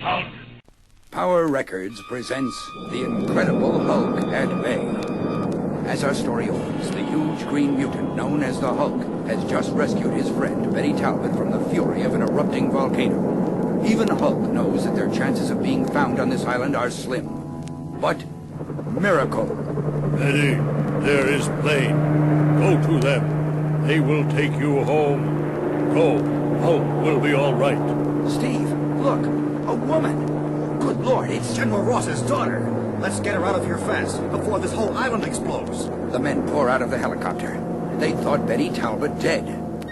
Hulk. Power Records presents The Incredible Hulk at Bay. As our story opens, the huge green mutant known as the Hulk has just rescued his friend Betty Talbot from the fury of an erupting volcano. Even Hulk knows that their chances of being found on this island are slim. But miracle. Betty, there is plane. Go to them. They will take you home. Go. Hulk will be all right. Steve, look, a woman. Good Lord, it's General Ross's daughter. Let's get her out of here fast, before this whole island explodes. The men pour out of the helicopter. They thought Betty Talbot dead.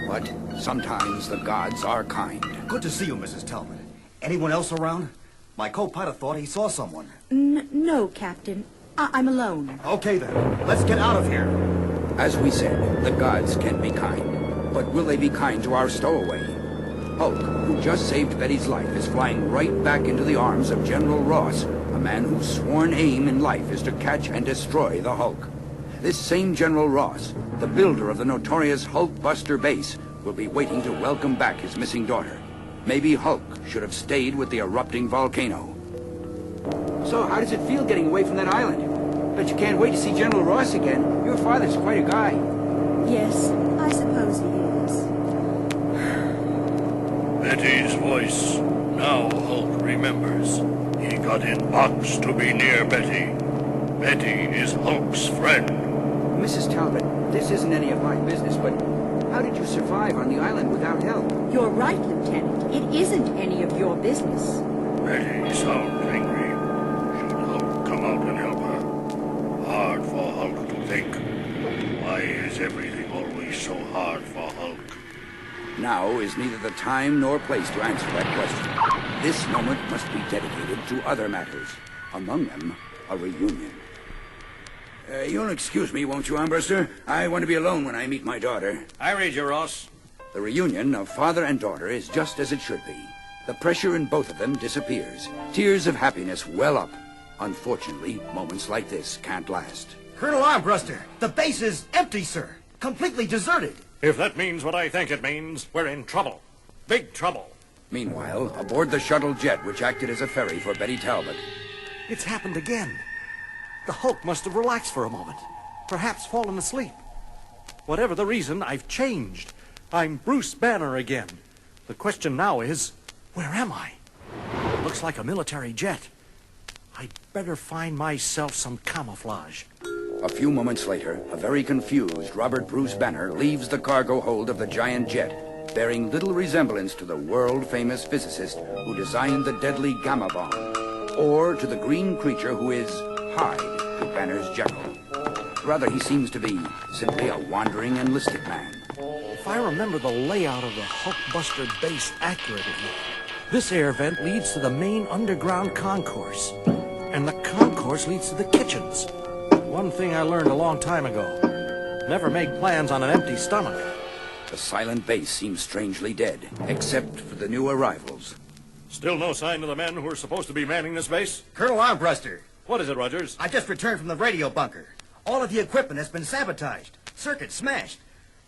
But sometimes the gods are kind. Good to see you, Mrs. Talbot. Anyone else around? My co-pilot thought he saw someone. No, Captain. I'm alone. Okay, then. Let's get out of here. As we said, the gods can be kind. But will they be kind to our stowaway? Hulk, who just saved Betty's life, is flying right back into the arms of General Ross, a man whose sworn aim in life is to catch and destroy the Hulk. This same General Ross, the builder of the notorious Hulkbuster base, will be waiting to welcome back his missing daughter. Maybe Hulk should have stayed with the erupting volcano. So how does it feel getting away from that island? Bet you can't wait to see General Ross again. Your father's quite a guy. Yes, I suppose he is. Betty's voice. Now Hulk remembers. He got in box to be near Betty. Betty is Hulk's friend. Mrs. Talbot, this isn't any of my business, but how did you survive on the island without help? You're right, Lieutenant. It isn't any of your business. Betty sounds angry. Should Hulk come out and help her? Hard for Hulk to think. Why is everything always so hard for Hulk? Now is neither the time nor place to answer that question. This moment must be dedicated to other matters. Among them, a reunion. You'll excuse me, won't you, Armbruster? I want to be alone when I meet my daughter. I read you, Ross. The reunion of father and daughter is just as it should be. The pressure in both of them disappears. Tears of happiness well up. Unfortunately, moments like this can't last. Colonel Armbruster, the base is empty, sir. Completely deserted. If that means what I think it means, we're in trouble. Big trouble. Meanwhile, aboard the shuttle jet which acted as a ferry for Betty Talbot. It's happened again. The Hulk must have relaxed for a moment. Perhaps fallen asleep. Whatever the reason, I've changed. I'm Bruce Banner again. The question now is, where am I? Looks like a military jet. I'd better find myself some camouflage. A few moments later, a very confused Robert Bruce Banner leaves the cargo hold of the giant jet, bearing little resemblance to the world-famous physicist who designed the deadly gamma bomb, or to the green creature who is Hyde to Banner's Jekyll. Rather, he seems to be simply a wandering enlisted man. If I remember the layout of the Hulkbuster base accurately, this air vent leads to the main underground concourse, and the concourse leads to the kitchens. One thing I learned a long time ago. Never make plans on an empty stomach. The silent base seems strangely dead, except for the new arrivals. Still no sign of the men who are supposed to be manning this base? Colonel Armbruster, What is it, Rogers? I just returned from the radio bunker. All of the equipment has been sabotaged. Circuits smashed.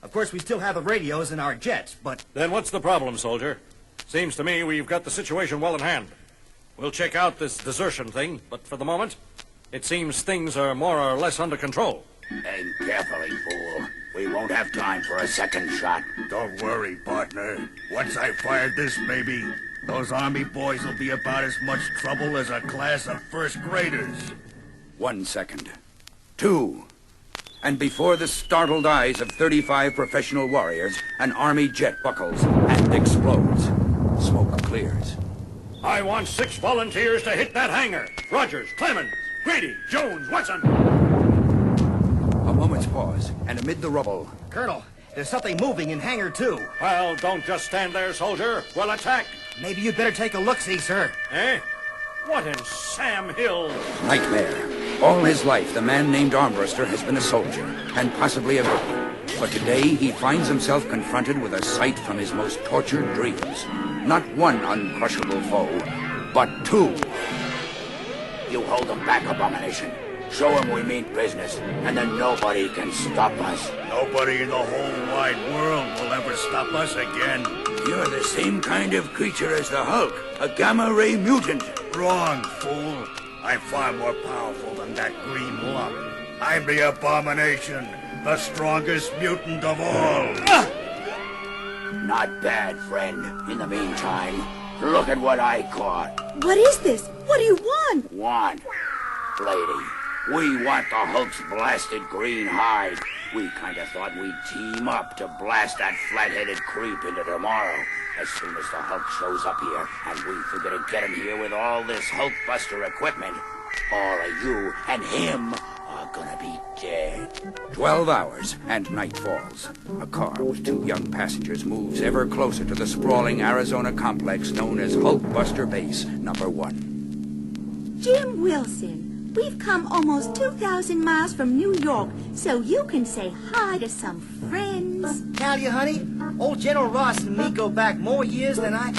Of course, we still have the radios in our jets, but... Then what's the problem, soldier? Seems to me we've got the situation well in hand. We'll check out this desertion thing, but for the moment, it seems things are more or less under control. Aim carefully, fool. We won't have time for a second shot. Don't worry, partner. Once I fired this baby, those Army boys will be about as much trouble as a class of first graders. 1 second. 2. And before the startled eyes of 35 professional warriors, an Army jet buckles and explodes. Smoke clears. I want 6 volunteers to hit that hangar. Rogers, Clemens, Grady, Jones, Watson. A moment's pause, and amid the rubble... Colonel, there's something moving in Hangar 2. Well, don't just stand there, soldier. We'll attack. Maybe you'd better take a look-see, sir. Eh? What in Sam Hill? Nightmare. All his life, the man named Armbruster has been a soldier, and possibly a victim. But today, he finds himself confronted with a sight from his most tortured dreams. Not one uncrushable foe, but 2. You hold them back, Abomination. Show them we mean business, and then nobody can stop us. Nobody in the whole wide world will ever stop us again. You're the same kind of creature as the Hulk, a gamma-ray mutant. Wrong, fool. I'm far more powerful than that green lump. I'm the Abomination, the strongest mutant of all. Not bad, friend. In the meantime, look at what I caught. What is this? What do you want? Want? Lady, we want the Hulk's blasted green hide. We kind of thought we'd team up to blast that flat-headed creep into tomorrow. As soon as the Hulk shows up here, and we figure to get him here with all this Hulkbuster equipment, all of you and him are gonna be dead. 12 hours, and night falls. A car with 2 young passengers moves ever closer to the sprawling Arizona complex known as Hulkbuster Base Number 1. Jim Wilson, we've come almost 2,000 miles from New York so you can say hi to some friends. Talia, honey, old General Ross and me go back more years than I...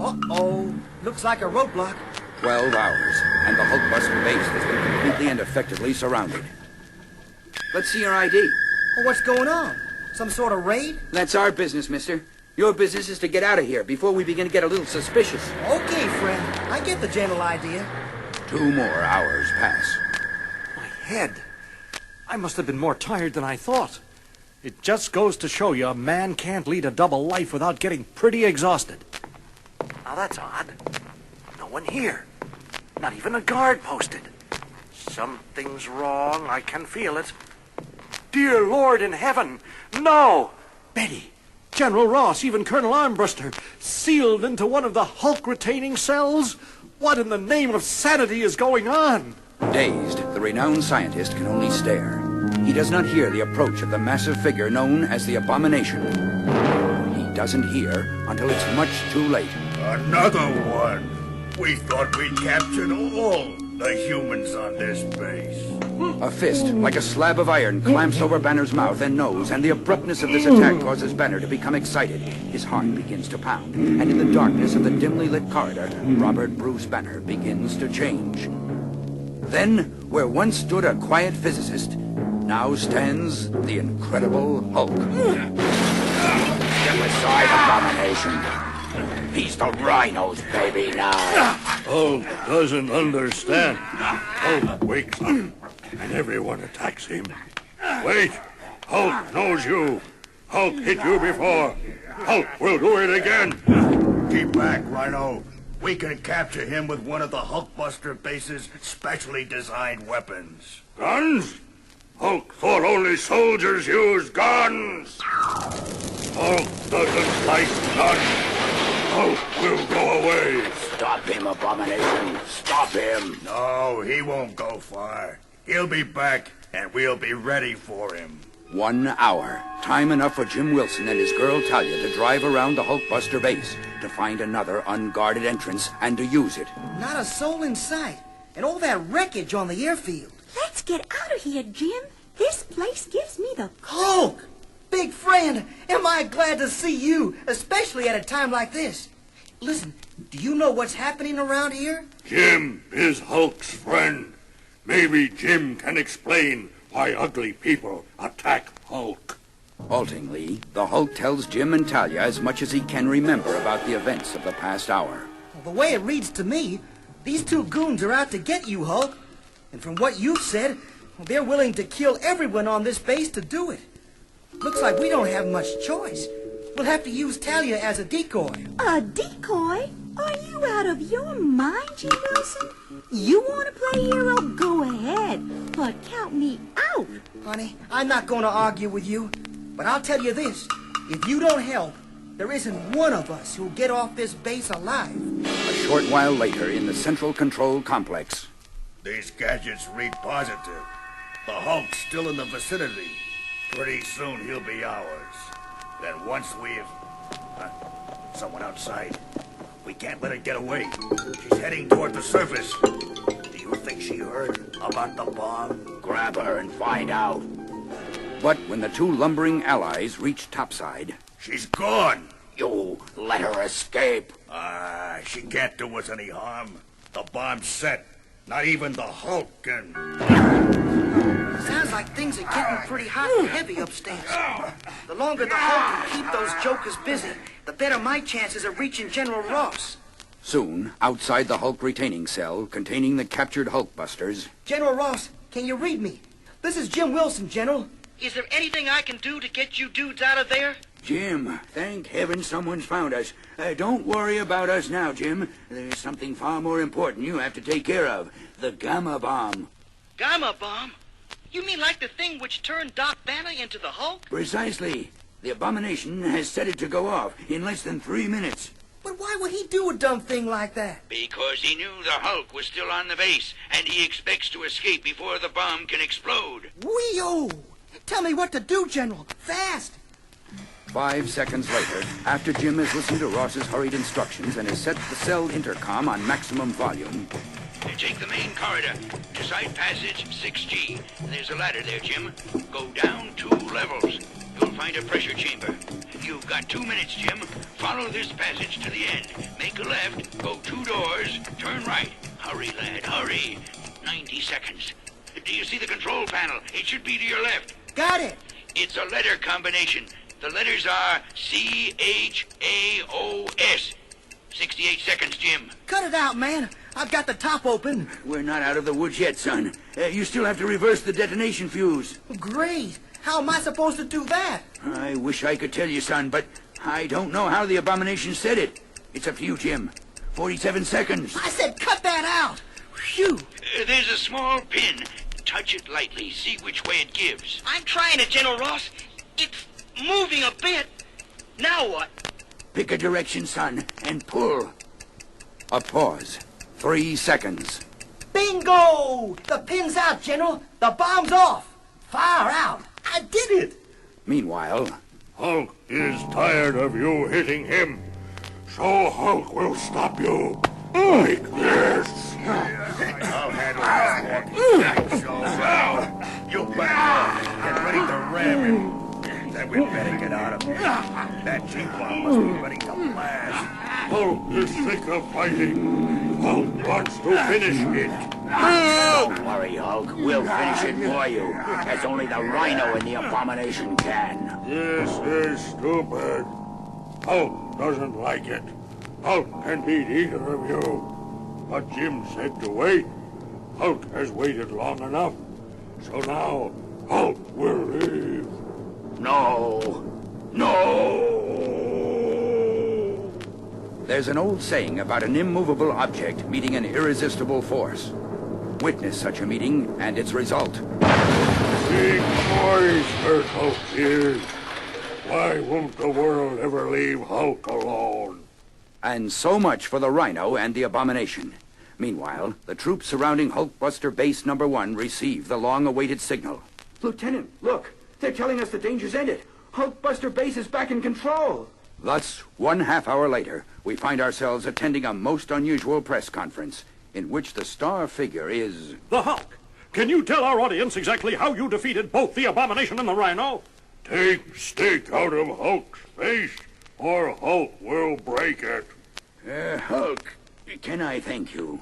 Uh-oh. Looks like a roadblock. 12 hours, and the Hulkbuster Base has been completely and effectively surrounded. Let's see your ID. Well, what's going on? Some sort of raid? That's our business, mister. Your business is to get out of here before we begin to get a little suspicious. Okay, friend. I get the general idea. 2 more hours pass. My head. I must have been more tired than I thought. It just goes to show you a man can't lead a double life without getting pretty exhausted. Now that's odd. No one here. Not even a guard posted. Something's wrong. I can feel it. Dear Lord in heaven, no! Betty, General Ross, even Colonel Armbruster, sealed into one of the Hulk-retaining cells? What in the name of sanity is going on? Dazed, the renowned scientist can only stare. He does not hear the approach of the massive figure known as the Abomination. He doesn't hear until it's much too late. Another one. We thought we'd captured all the humans on this base. A fist, like a slab of iron, clamps over Banner's mouth and nose, and the abruptness of this attack causes Banner to become excited. His heart begins to pound, and in the darkness of the dimly lit corridor, Robert Bruce Banner begins to change. Then, where once stood a quiet physicist, now stands the Incredible Hulk. Step aside, Abomination. He's the Rhino's baby now. Hulk doesn't understand. Hulk wakes up, and everyone attacks him. Wait! Hulk knows you. Hulk hit you before. Hulk will do it again. Keep back, Rhino. We can capture him with one of the Hulkbuster base's specially designed weapons. Guns? Hulk thought only soldiers used guns. Hulk doesn't like guns. Hulk will go away. Stop him, Abomination. Stop him. No, he won't go far. He'll be back, and we'll be ready for him. 1 hour. Time enough for Jim Wilson and his girl Talia to drive around the Hulkbuster base, to find another unguarded entrance, and to use it. Not a soul in sight. And all that wreckage on the airfield. Let's get out of here, Jim. This place gives me the... Hulk! Big friend, am I glad to see you, especially at a time like this. Listen, do you know what's happening around here? Jim is Hulk's friend. Maybe Jim can explain why ugly people attack Hulk. Haltingly, the Hulk tells Jim and Talia as much as he can remember about the events of the past hour. Well, the way it reads to me, these 2 goons are out to get you, Hulk. And from what you've said, well, they're willing to kill everyone on this base to do it. Looks like we don't have much choice. We'll have to use Talia as a decoy. A decoy? Are you out of your mind, Jim Wilson? You want to play hero? Go ahead. But count me out. Honey, I'm not going to argue with you. But I'll tell you this. If you don't help, there isn't one of us who'll get off this base alive. A short while later, in the Central Control Complex. These gadgets read positive. The Hulk's still in the vicinity. Pretty soon he'll be ours. Then once we've... someone outside. We can't let her get away. She's heading toward the surface. Do you think she heard about the bomb? Grab her and find out. But when the 2 lumbering allies reach topside... She's gone. You let her escape. She can't do us any harm. The bomb's set. Not even the Hulk can... Sounds like things are getting pretty hot and heavy upstairs. The longer the Hulk can keep those jokers busy, the better my chances of reaching General Ross. Soon, outside the Hulk retaining cell containing the captured Hulkbusters... General Ross, can you read me? This is Jim Wilson, General. Is there anything I can do to get you dudes out of there? Jim, thank heaven someone's found us. Don't worry about us now, Jim. There's something far more important you have to take care of. The Gamma Bomb. Gamma bomb? You mean like the thing which turned Doc Banner into the Hulk? Precisely. The Abomination has set it to go off in less than 3 minutes. But why would he do a dumb thing like that? Because he knew the Hulk was still on the base, and he expects to escape before the bomb can explode. Wee-oh! Tell me what to do, General. Fast! 5 seconds later, after Jim has listened to Ross's hurried instructions and has set the cell intercom on maximum volume... Take the main corridor to side passage 6G. There's a ladder there, Jim. Go down 2 levels. You'll find a pressure chamber. You've got 2 minutes, Jim. Follow this passage to the end. Make a left, go 2 doors, turn right. Hurry, lad, hurry. 90 seconds. Do you see the control panel? It should be to your left. Got it! It's a letter combination. The letters are C-H-A-O-S. 68 seconds, Jim. Cut it out, man. I've got the top open. We're not out of the woods yet, son. You still have to reverse the detonation fuse. Great. How am I supposed to do that? I wish I could tell you, son, but I don't know how the Abomination said it. It's up to you, Jim. 47 seconds. I said cut that out. Phew. There's a small pin. Touch it lightly. See which way it gives. I'm trying it, General Ross. It's moving a bit. Now what? Pick a direction, son, and pull. A pause. 3 seconds. Bingo! The pin's out, General. The bomb's off. Fire out. I did it. Meanwhile... Hulk is tired of you hitting him, so Hulk will stop you. Like this. I'll handle this walking so you better get ready to ram him. Then we better get out of here. That G-bomb must be ready to blast. Hulk is sick of fighting. Hulk wants to finish it. Don't worry, Hulk. We'll finish it for you, as only the Rhino and the Abomination can. This is stupid. Hulk doesn't like it. Hulk can beat either of you. But Jim said to wait. Hulk has waited long enough. So now, Hulk will leave. No. No! There's an old saying about an immovable object meeting an irresistible force. Witness such a meeting and its result. Big boys hurt Hulk is. Why won't the world ever leave Hulk alone? And so much for the Rhino and the Abomination. Meanwhile, the troops surrounding Hulkbuster Base Number 1 receive the long-awaited signal. Lieutenant, look! They're telling us the danger's ended. Hulkbuster Base is back in control. Thus, 1/2 hour later, we find ourselves attending a most unusual press conference in which the star figure is... The Hulk! Can you tell our audience exactly how you defeated both the Abomination and the Rhino? Take stick out of Hulk's face, or Hulk will break it. Hulk, can I thank you?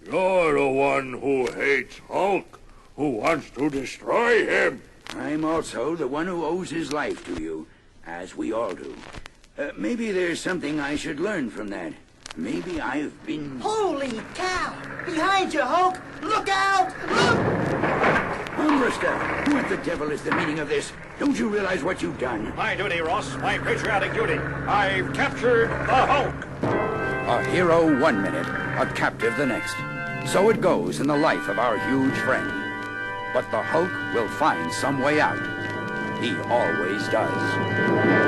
You're the one who hates Hulk, who wants to destroy him. I'm also the one who owes his life to you, as we all do. Maybe there's something I should learn from that. Maybe I've been... Holy cow! Behind you, Hulk! Look out! Look! Umbrista, what the devil is the meaning of this? Don't you realize what you've done? My duty, Ross. My patriotic duty. I've captured the Hulk. A hero 1 minute, a captive the next. So it goes in the life of our huge friend. But the Hulk will find some way out. He always does.